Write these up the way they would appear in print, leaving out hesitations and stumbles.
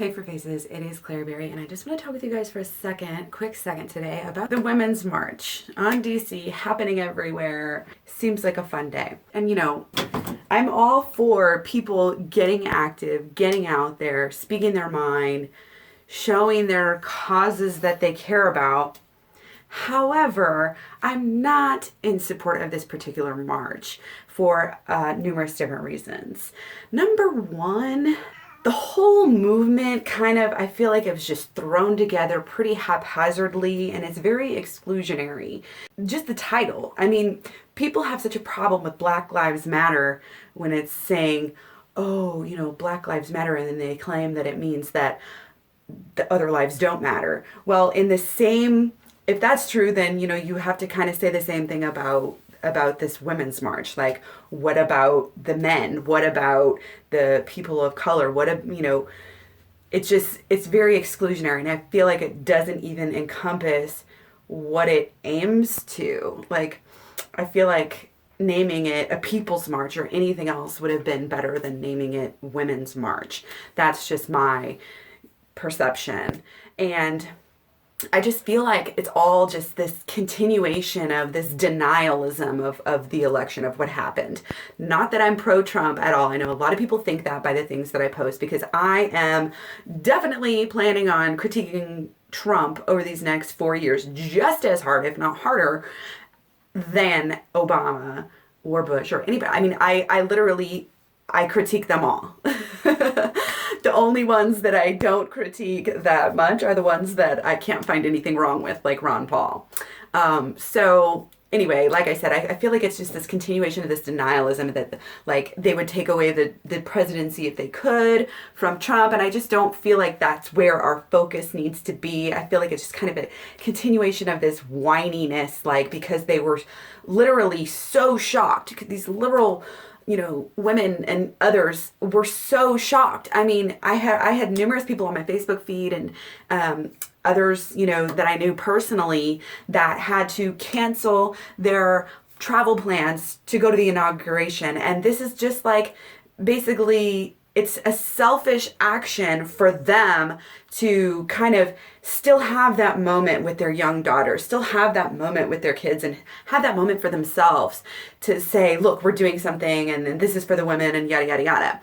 Hey for faces, it is Claireberry, and I just want to talk with you guys for a quick second today about the Women's March on DC happening everywhere. Seems like a fun day. And I'm all for people getting active, getting out there, speaking their mind, showing their causes that they care about. However, I'm not in support of this particular march for numerous different reasons. Number one, the whole movement I feel like it was just thrown together pretty haphazardly, and it's very exclusionary. Just the title. I mean, people have such a problem with Black Lives Matter when it's saying, oh, Black Lives Matter, and then they claim that it means that the other lives don't matter. Well, if that's true, then, you have to kind of say the same thing about this women's march. Like, what about the men? What about the people of color? It's very exclusionary, and I feel like it doesn't even encompass what it aims to. Like, I feel like naming it a people's march or anything else would have been better than naming it women's march. That's just my perception. And I just feel like it's all just this continuation of this denialism of the election, of what happened. Not that I'm pro-Trump at all. I know a lot of people think that by the things that I post, because I am definitely planning on critiquing Trump over these next 4 years just as hard, if not harder, than Obama or Bush or anybody. I mean, I critique them all. The only ones that I don't critique that much are the ones that I can't find anything wrong with, like Ron Paul. So anyway, like I said, I feel like it's just this continuation of this denialism that, like, they would take away the presidency if they could from Trump, and I just don't feel like that's where our focus needs to be. I feel like it's just kind of a continuation of this whininess, like, because they were literally so shocked. These liberal women and others were so shocked. I mean, I had numerous people on my Facebook feed and others, that I knew personally that had to cancel their travel plans to go to the inauguration. And this is just like, basically, it's a selfish action for them to kind of still have that moment with their young daughters, still have that moment with their kids, and have that moment for themselves to say, look, we're doing something, and this is for the women, and yada, yada, yada.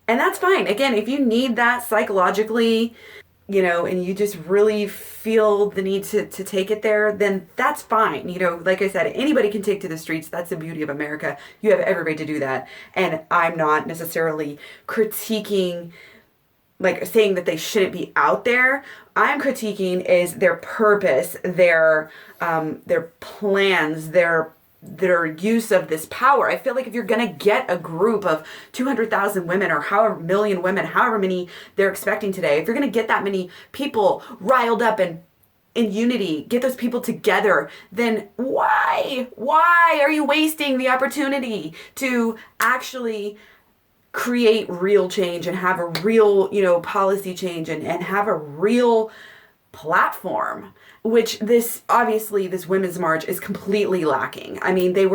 And that's fine. Again, if you need that psychologically, and you just really feel the need to take it there, then that's fine. Like I said, anybody can take to the streets. That's the beauty of America. You have every right to do that. And I'm not necessarily critiquing, like, saying that they shouldn't be out there. I'm critiquing is their purpose, their plans, their use of this power. I feel like if you're going to get a group of 200,000 women, or however million women, however many they're expecting today, if you're going to get that many people riled up and in unity, get those people together, then why are you wasting the opportunity to actually create real change and have a real, policy change and have a real platform, which this Women's March is completely lacking. I mean, they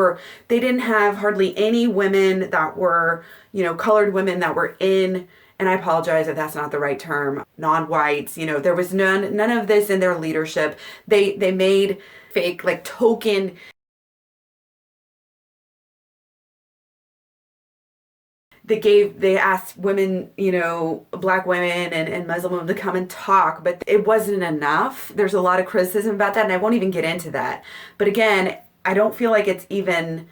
didn't have hardly any women that were, colored women that were in, and I apologize if that's not the right term, non-whites, there was none of this in their leadership. They made fake, like, token. They asked women, Black women and Muslim women to come and talk, but it wasn't enough. There's a lot of criticism about that, and I won't even get into that. But again, I don't feel like it's even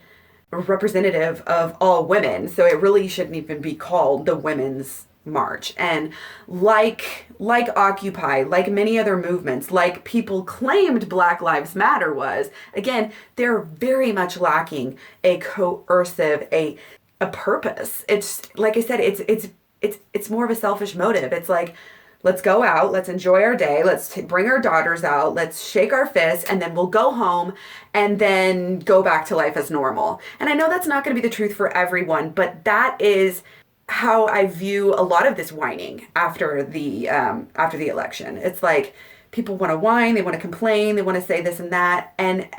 representative of all women, so it really shouldn't even be called the Women's March. And like Occupy, like many other movements, like people claimed Black Lives Matter was, again, they're very much lacking a coercive, a purpose. It's like I said, it's more of a selfish motive. It's like, let's go out, let's enjoy our day, let's bring our daughters out, let's shake our fists, and then we'll go home and then go back to life as normal. And I know that's not going to be the truth for everyone, but that is how I view a lot of this whining after the election. It's like, people want to whine, they want to complain, they want to say this and that, and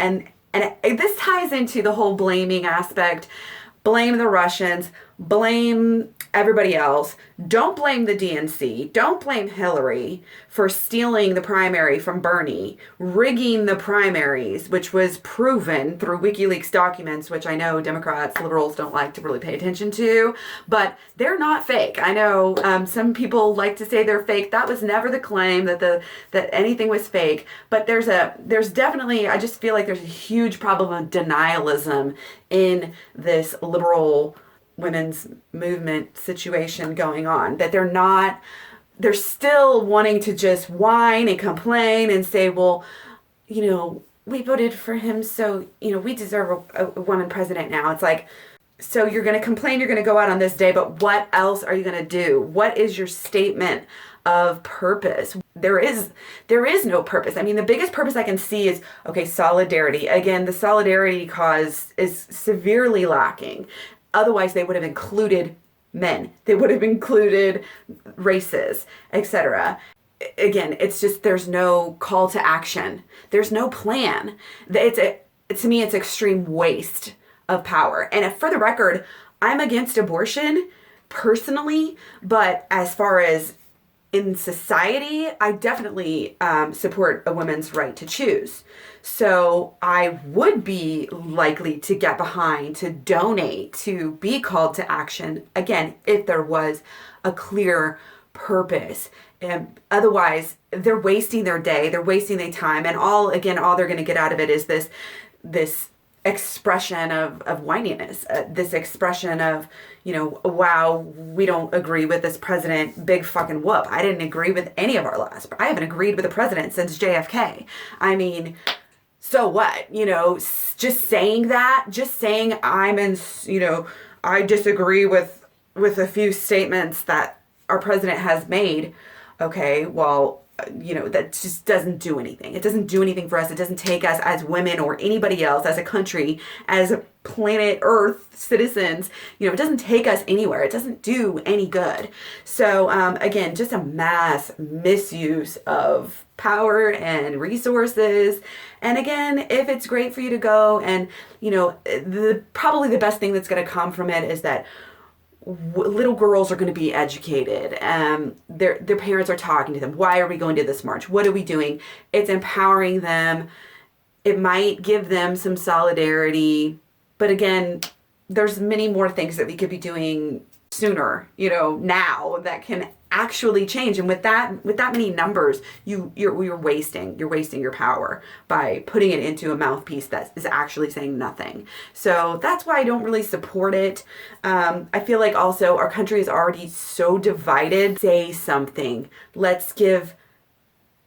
this ties into the whole blaming aspect. Blame the Russians, blame everybody else. Don't blame the DNC. Don't blame Hillary for stealing the primary from Bernie, rigging the primaries, which was proven through WikiLeaks documents, which I know Democrats, liberals don't like to really pay attention to, but they're not fake. I know some people like to say they're fake. That was never the claim that that anything was fake, but there's definitely, I just feel like there's a huge problem of denialism in this liberal women's movement situation going on, that they're still wanting to just whine and complain and say, well, we voted for him, so, we deserve a woman president now. It's like, so you're going to complain, you're going to go out on this day, but what else are you going to do? What is your statement of purpose? There is no purpose. I mean, the biggest purpose I can see is, okay, solidarity. Again, the solidarity cause is severely lacking. Otherwise, they would have included men. They would have included races, etc. Again, it's just, there's no call to action. There's no plan. To me, it's extreme waste of power. And for the record, I'm against abortion personally, but as far as in society, I definitely support a woman's right to choose. So I would be likely to get behind, to donate, to be called to action, again, if there was a clear purpose. And otherwise, they're wasting their day, they're wasting their time, and all they're going to get out of it is this expression of whininess, this expression of, wow, we don't agree with this president, big fucking whoop. I didn't agree with any of I haven't agreed with the president since JFK. I mean, so what? Just saying I disagree with a few statements that our president has made. Okay, well, that just doesn't do anything. It doesn't do anything for us. It doesn't take us as women or anybody else, as a country, as a planet Earth citizens. It doesn't take us anywhere. It doesn't do any good. So again, just a mass misuse of power and resources. And again, if it's great for you to go and, probably the best thing that's going to come from it is that little girls are going to be educated. Their parents are talking to them. Why are we going to this march? What are we doing? It's empowering them. It might give them some solidarity. But again, there's many more things that we could be doing sooner, now that can actually change. And with that many numbers, you're wasting your power by putting it into a mouthpiece that is actually saying nothing. So that's why I don't really support it. I feel like also our country is already so divided. Say something. Let's give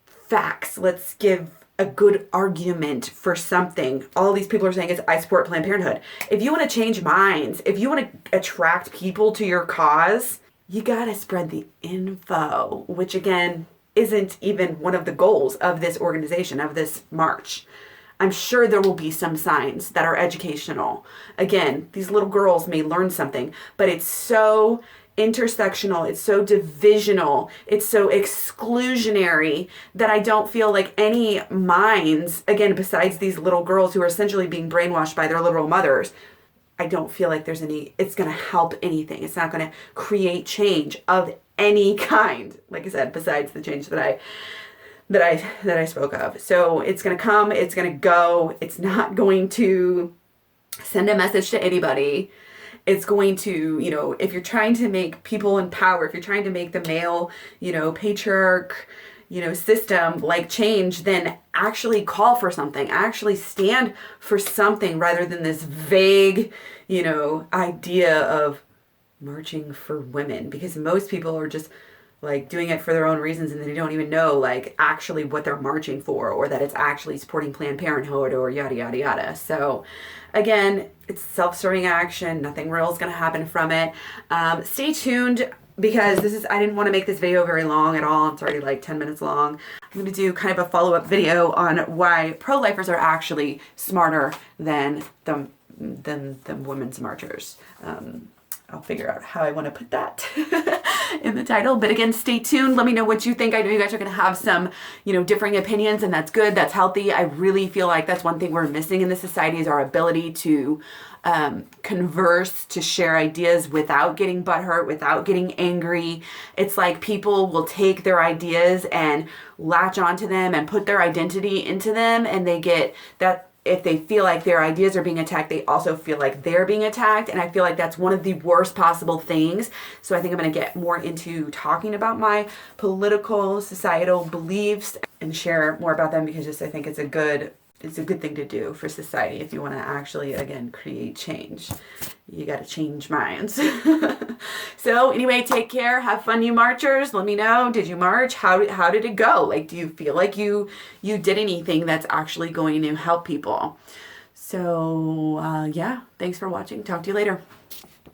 facts. Let's give a good argument for something. All these people are saying I support Planned Parenthood. If you want to change minds, if you want to attract people to your cause, you gotta spread the info, which again isn't even one of the goals of this organization, of this march. I'm sure there will be some signs that are educational. Again, these little girls may learn something, but it's so intersectional, it's so divisional, it's so exclusionary that I don't feel like any minds, again, besides these little girls who are essentially being brainwashed by their literal mothers, I don't feel like it's going to help anything. It's not going to create change of any kind, like I said, besides the change that I spoke of. So it's going to come, it's going to go. It's not going to send a message to anybody. It's going to, if you're trying to make people in power, if you're trying to make the male, patriarch, system like change, then actually call for something, actually stand for something rather than this vague, idea of marching for women, because most people are just like doing it for their own reasons and they don't even know like actually what they're marching for, or that it's actually supporting Planned Parenthood or yada, yada, yada. So again, it's self-serving action. Nothing real is going to happen from it. Stay tuned, because I didn't want to make this video very long at all. It's already like 10 minutes long. I'm going to do kind of a follow-up video on why pro-lifers are actually smarter than women's marchers. I'll figure out how I want to put that. in the title. But again, stay tuned. Let me know what you think. I know you guys are going to have some, differing opinions, and that's good. That's healthy. I really feel like that's one thing we're missing in the society is our ability to converse, to share ideas without getting butthurt, without getting angry. It's like people will take their ideas and latch onto them and put their identity into them, and they get that. If they feel like their ideas are being attacked, they also feel like they're being attacked. And I feel like that's one of the worst possible things. So I think I'm going to get more into talking about my political, societal beliefs and share more about them, because I think it's a good thing to do for society. If you want to actually, again, create change, you got to change minds. So anyway, take care. Have fun, you marchers. Let me know. Did you march? How did it go? Like, do you feel like you did anything that's actually going to help people? So yeah, thanks for watching. Talk to you later.